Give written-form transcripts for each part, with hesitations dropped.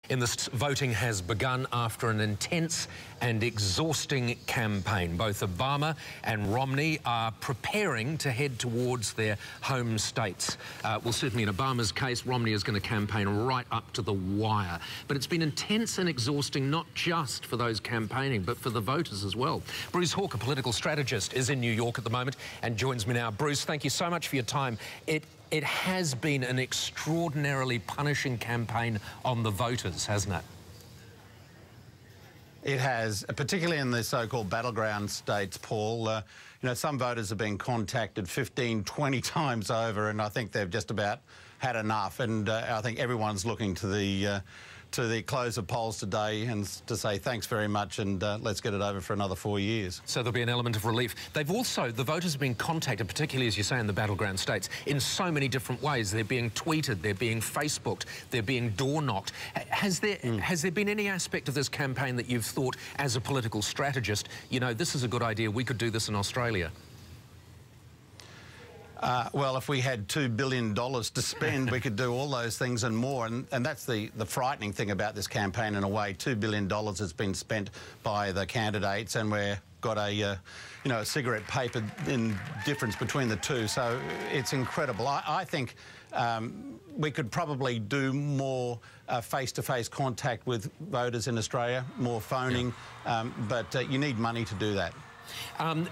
Voting has begun after an intense and exhausting campaign. Both Obama and Romney are preparing to head towards their home states. Well, certainly in Obama's case, Romney is going to campaign right up to the wire. But it's been intense and exhausting, not just for those campaigning, but for the voters as well. Bruce Hawke, a political strategist, is in New York at the moment and joins me now. Bruce, thank you so much for your time. It has been an extraordinarily punishing campaign on the voters, hasn't it? It has, particularly in the so-called battleground states, Paul. You know, some voters have been contacted 15, 20 times over, and I think they've just about had enough. And I think everyone's looking to the close of polls today and to say thanks very much and let's get it over for another 4 years. So there'll be an element of relief. They've also, the voters have been contacted, particularly as you say in the battleground states, in so many different ways. They're being tweeted, they're being Facebooked, they're being door-knocked. Has there been any aspect of this campaign that you've thought, as a political strategist, you know, this is a good idea, we could do this in Australia? Well, if we had $2 billion to spend, we could do all those things and more. And that's the frightening thing about this campaign, in a way. $2 billion has been spent by the candidates, and we've got a cigarette paper in difference between the two. So it's incredible. I think we could probably do more face-to-face contact with voters in Australia, more phoning, but you need money to do that.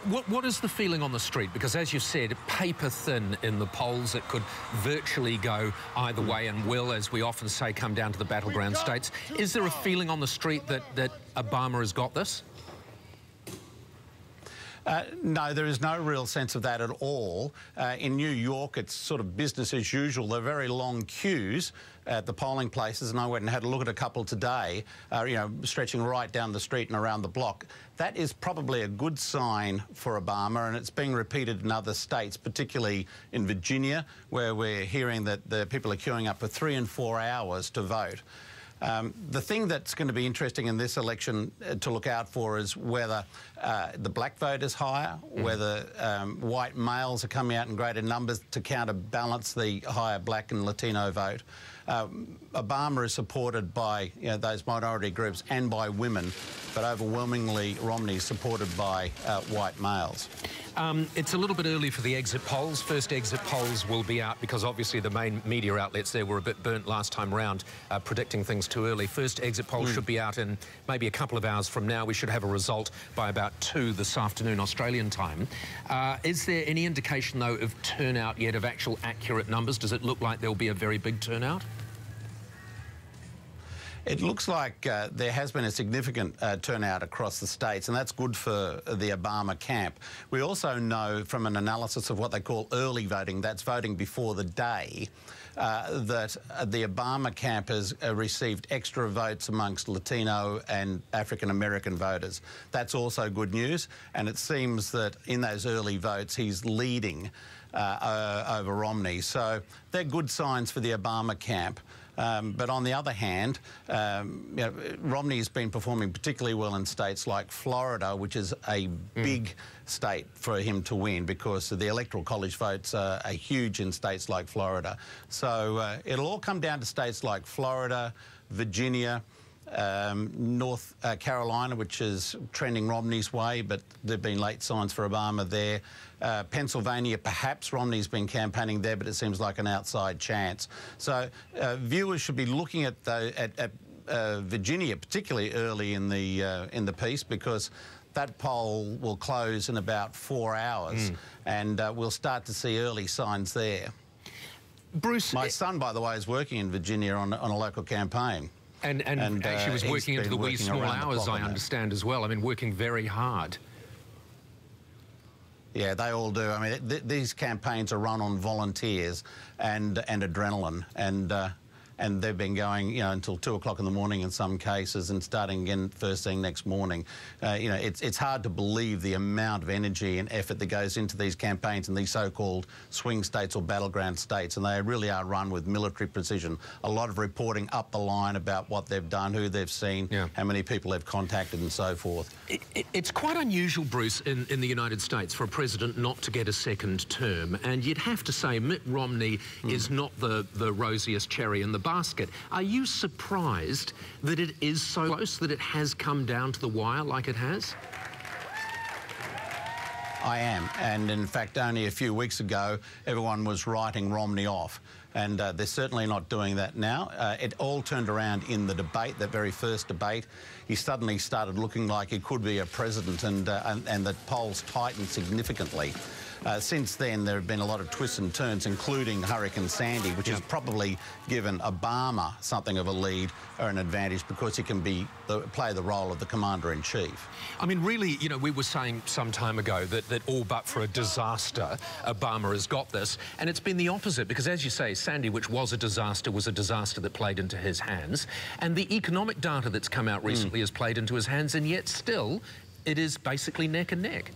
What is the feeling on the street? Because, as you said, paper thin in the polls. It could virtually go either way and will, as we often say, come down to the battleground states. Is there a feeling on the street that Obama has got this? No, there is no real sense of that at all. In New York, it's sort of business as usual. There are very long queues at the polling places, and I went and had a look at a couple today, stretching right down the street and around the block. That is probably a good sign for Obama, and it's being repeated in other states, particularly in Virginia, where we're hearing that the people are queuing up for 3 and 4 hours to vote. The thing that's going to be interesting in this election to look out for is whether the black vote is higher, whether white males are coming out in greater numbers to counterbalance the higher black and Latino vote. Obama is supported by those minority groups and by women, but overwhelmingly Romney is supported by white males. It's a little bit early for the exit polls. First exit polls will be out because obviously the main media outlets there were a bit burnt last time round, predicting things too early. First exit polls should be out in maybe a couple of hours from now. We should have a result by about 2 this afternoon, Australian time. Is there any indication, though, of turnout yet, of actual accurate numbers? Does it look like there'll be a very big turnout? It looks like there has been a significant turnout across the states, and that's good for the Obama camp. We also know from an analysis of what they call early voting, that's voting before the day, that the Obama camp has received extra votes amongst Latino and African-American voters. That's also good news, and it seems that in those early votes he's leading over Romney. So they're good signs for the Obama camp. But on the other hand, Romney has been performing particularly well in states like Florida, which is a big state for him to win because the Electoral College votes are huge in states like Florida. So it'll all come down to states like Florida, Virginia, North Carolina, which is trending Romney's way, but there have been late signs for Obama there. Pennsylvania, perhaps Romney's been campaigning there, but it seems like an outside chance. So viewers should be looking at Virginia, particularly early in the piece, because that poll will close in about 4 hours, and we'll start to see early signs there. Bruce, my son, by the way, is working in Virginia on a local campaign. And actually was working into the wee small hours, I understand, as well. I mean, working very hard. Yeah, they all do. I mean, these campaigns are run on volunteers and adrenaline, and they've been going, until 2 o'clock in the morning in some cases, and starting again first thing next morning. It's hard to believe the amount of energy and effort that goes into these campaigns in these so-called swing states or battleground states, and they really are run with military precision. A lot of reporting up the line about what they've done, who they've seen, how many people they've contacted, and so forth. It's quite unusual, Bruce, in the United States for a president not to get a second term, and you'd have to say Mitt Romney is not the rosiest cherry in the basket. Are you surprised that it is so close, that it has come down to the wire like it has? I am, and in fact only a few weeks ago everyone was writing Romney off, and they're certainly not doing that now. It all turned around in the debate, that very first debate. He suddenly started looking like he could be a president, and the polls tightened significantly. Since then, there have been a lot of twists and turns, including Hurricane Sandy, which has probably given Obama something of a lead or an advantage because he can play the role of the commander-in-chief. I mean, really, you know, we were saying some time ago that all but for a disaster, Obama has got this, and it's been the opposite, because as you say, Sandy, which was a disaster that played into his hands, and the economic data that's come out recently has played into his hands, and yet still, it is basically neck and neck.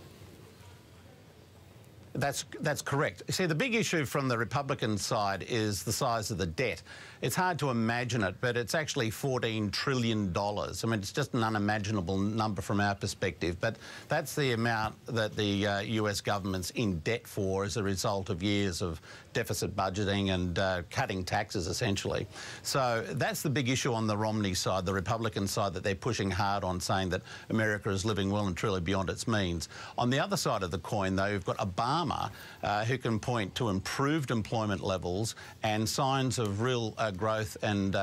That's correct. See, the big issue from the Republican side is the size of the debt. It's hard to imagine it, but it's actually $14 trillion. I mean, it's just an unimaginable number from our perspective, but that's the amount that the US government's in debt for as a result of years of deficit budgeting and cutting taxes, essentially. So that's the big issue on the Romney side, the Republican side, that they're pushing hard on, saying that America is living well and truly beyond its means. On the other side of the coin, though, you've got Obama, who can point to improved employment levels and signs of real growth and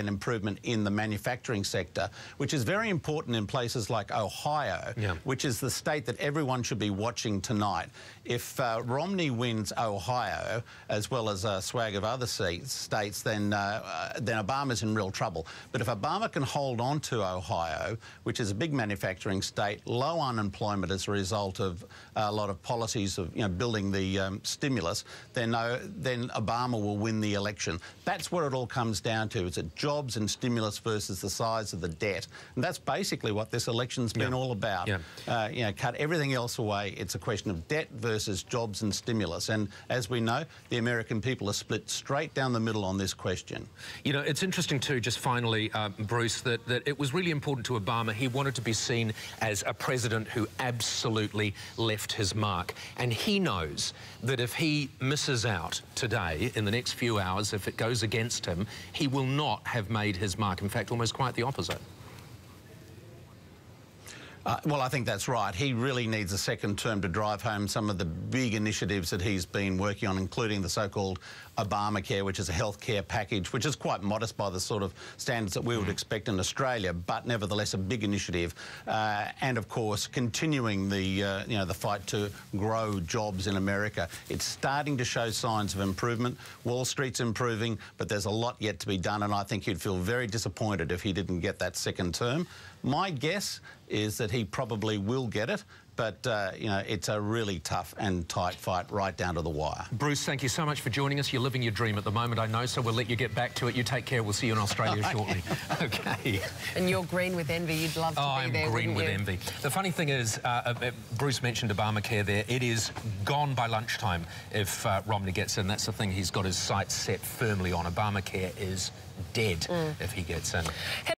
improvement in the manufacturing sector, which is very important in places like Ohio, which is the state that everyone should be watching tonight. If Romney wins Ohio, as well as a swag of other states, then Obama's in real trouble. But if Obama can hold on to Ohio, which is a big manufacturing state, low unemployment as a result of a lot of policies of building the stimulus, then Obama will win the election. That's what it all comes down to. Is it jobs and stimulus versus the size of the debt? And that's basically what this election's been all about. Cut everything else away. It's a question of debt versus jobs and stimulus. And as we know, the American people are split straight down the middle on this question. You know, it's interesting too, just finally, Bruce, that it was really important to Obama. He wanted to be seen as a president who absolutely left his mark. And he knows that if he misses out today, in the next few hours, if it goes against him, he will not have made his mark. In fact, almost quite the opposite. Well, I think that's right. He really needs a second term to drive home some of the big initiatives that he's been working on, including the so-called Obamacare, which is a healthcare package, which is quite modest by the sort of standards that we would expect in Australia, but nevertheless a big initiative. And of course, continuing the the fight to grow jobs in America. It's starting to show signs of improvement. Wall Street's improving, but there's a lot yet to be done, and I think he'd feel very disappointed if he didn't get that second term. My guess is that he probably will get it, but, it's a really tough and tight fight right down to the wire. Bruce, thank you so much for joining us. You're living your dream at the moment, I know, so we'll let you get back to it. You take care. We'll see you in Australia shortly. Okay. And you're green with envy. You'd love to be there, I'm green with you? envy. The funny thing is, Bruce mentioned Obamacare there. It is gone by lunchtime if Romney gets in. That's the thing. He's got his sights set firmly on. Obamacare is dead if he gets in.